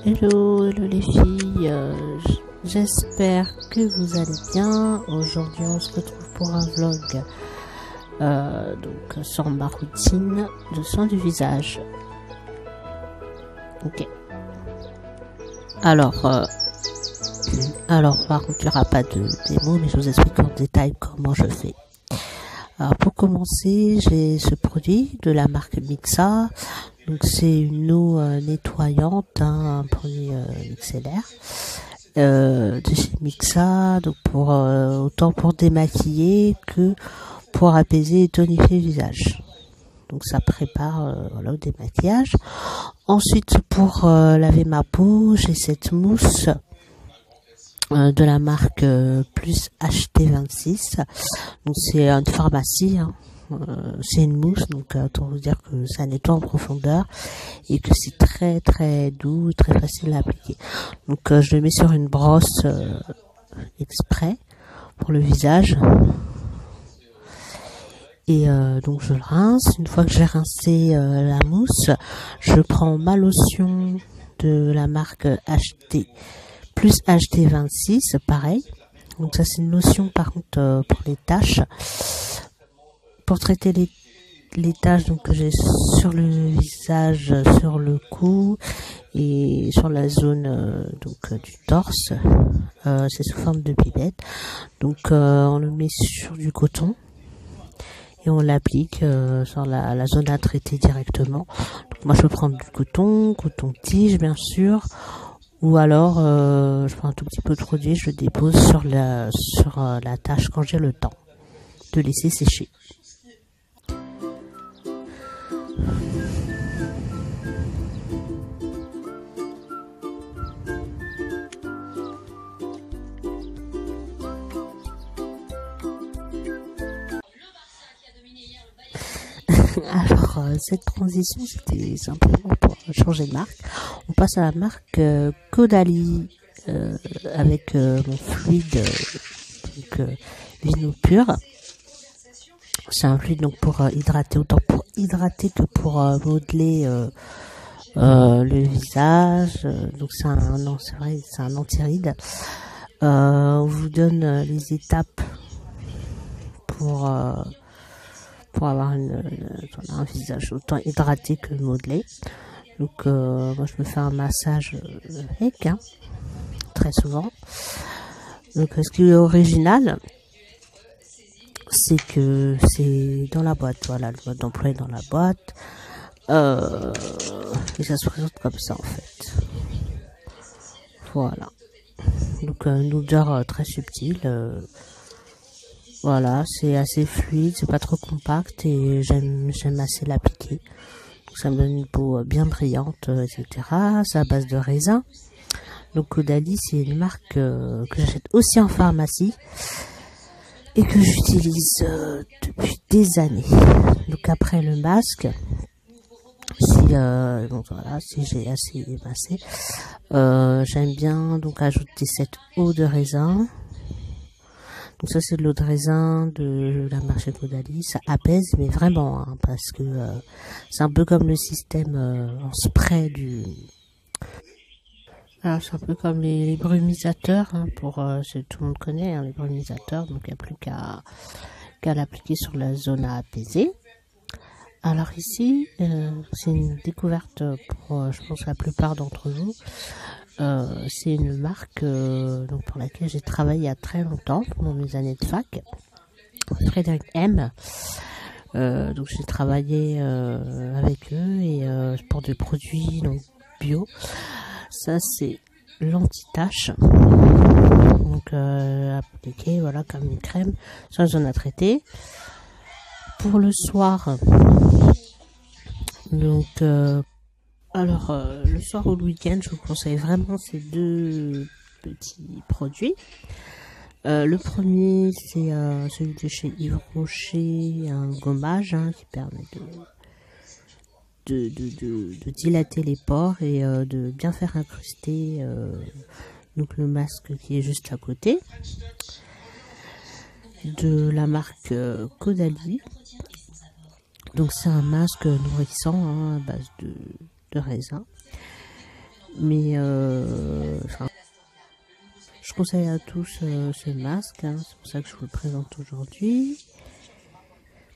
Hello, hello les filles, j'espère que vous allez bien. Aujourd'hui on se retrouve pour un vlog donc sur ma routine de soins du visage. Ok. Alors par contre il n'y aura pas de démo, mais je vous explique en détail comment je fais. Alors pour commencer, j'ai ce produit de la marque Mixa. Donc c'est une eau nettoyante, un produit micellaire de chez Mixa. Donc pour autant pour démaquiller que pour apaiser et tonifier le visage. Donc ça prépare voilà, au démaquillage. Ensuite pour laver ma peau, j'ai cette mousse de la marque Plus HT26. Donc c'est une pharmacie, hein. C'est une mousse, donc autant vous dire que ça nettoie en profondeur et que c'est très très doux, très facile à appliquer. Donc je le mets sur une brosse exprès pour le visage et donc je le rince. Une fois que j'ai rincé la mousse, je prends ma lotion de la marque HT Plus HT26, pareil. Donc ça c'est une lotion par contre pour les taches. Pour traiter les taches donc, que j'ai sur le visage, sur le cou et sur la zone du torse, c'est sous forme de pipette. Donc on le met sur du coton et on l'applique sur la zone à traiter directement. Donc, moi je prends du coton tige bien sûr, ou alors je prends un tout petit peu de produit, je le dépose sur la tache quand j'ai le temps de laisser sécher. Alors cette transition c'était simplement pour changer de marque. On passe à la marque Caudalie avec mon fluide Vino Pur. C'est un fluide donc pour hydrater, autant pour hydrater que pour modeler le visage. Donc c'est un anti-rides. On vous donne les étapes pour avoir un visage autant hydraté que modelé. Donc moi je me fais un massage avec, hein, très souvent. Donc ce qui est original, c'est que c'est dans la boîte, voilà, le mode d'emploi est dans la boîte, et ça se présente comme ça en fait. Voilà. Donc une odeur très subtile. Voilà, c'est assez fluide, c'est pas trop compact et j'aime assez l'appliquer. Donc ça me donne une peau bien brillante, etc. C'est à base de raisin. Donc Caudalie, c'est une marque que j'achète aussi en pharmacie et que j'utilise depuis des années. Donc après le masque, si j'ai assez émassé, j'aime bien donc ajouter cette eau de raisin. Donc ça c'est de l'eau de raisin de la marque Caudalie, ça apaise mais vraiment, hein, parce que c'est un peu comme le système en spray du... Alors c'est un peu comme les brumisateurs, hein, pour tout le monde connaît, hein, les brumisateurs, donc il n'y a plus qu'à l'appliquer sur la zone à apaiser. Alors ici, c'est une découverte pour je pense la plupart d'entre vous. C'est une marque donc pour laquelle j'ai travaillé il y a très longtemps, pendant mes années de fac, Frédéric M. Donc j'ai travaillé avec eux et pour des produits donc bio. Ça c'est l'anti-tache, donc appliqué voilà comme une crème sur la zone à traiter. Pour le soir, donc le soir ou le week-end, je vous conseille vraiment ces deux petits produits. Le premier, c'est celui de chez Yves Rocher, un gommage, hein, qui permet de dilater les pores et de bien faire incruster donc le masque qui est juste à côté. De la marque Caudalie, Donc c'est un masque nourrissant hein, à base de raisin. Mais je conseille à tous ce masque, hein, c'est pour ça que je vous le présente aujourd'hui.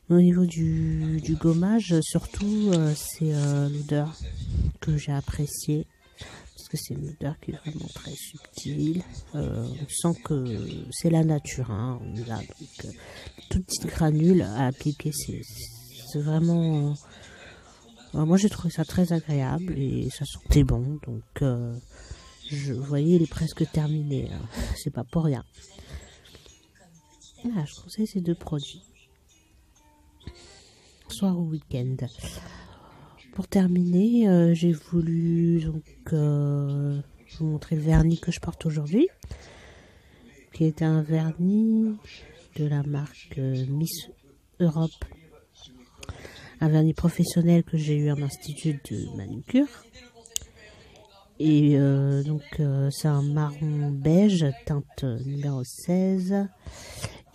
Au niveau du gommage, surtout, c'est l'odeur que j'ai appréciée. Parce que c'est une odeur qui est vraiment très subtile. On sent que c'est la nature. Hein, on a donc toutes petites granules à appliquer. C'est vraiment... moi j'ai trouvé ça très agréable et ça sentait bon. Donc vous voyez, il est presque terminé. Hein. C'est pas pour rien. Voilà, je conseille ces deux produits. Soir ou week-end. Pour terminer, j'ai voulu donc vous montrer le vernis que je porte aujourd'hui, qui est un vernis de la marque Miss Europe, un vernis professionnel que j'ai eu en institut de manucure. Et donc c'est un marron beige, teinte numéro 16.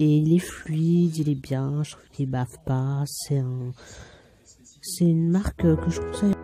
Et il est fluide, il est bien, je trouve qu'il bave pas. C'est une marque que je conseille.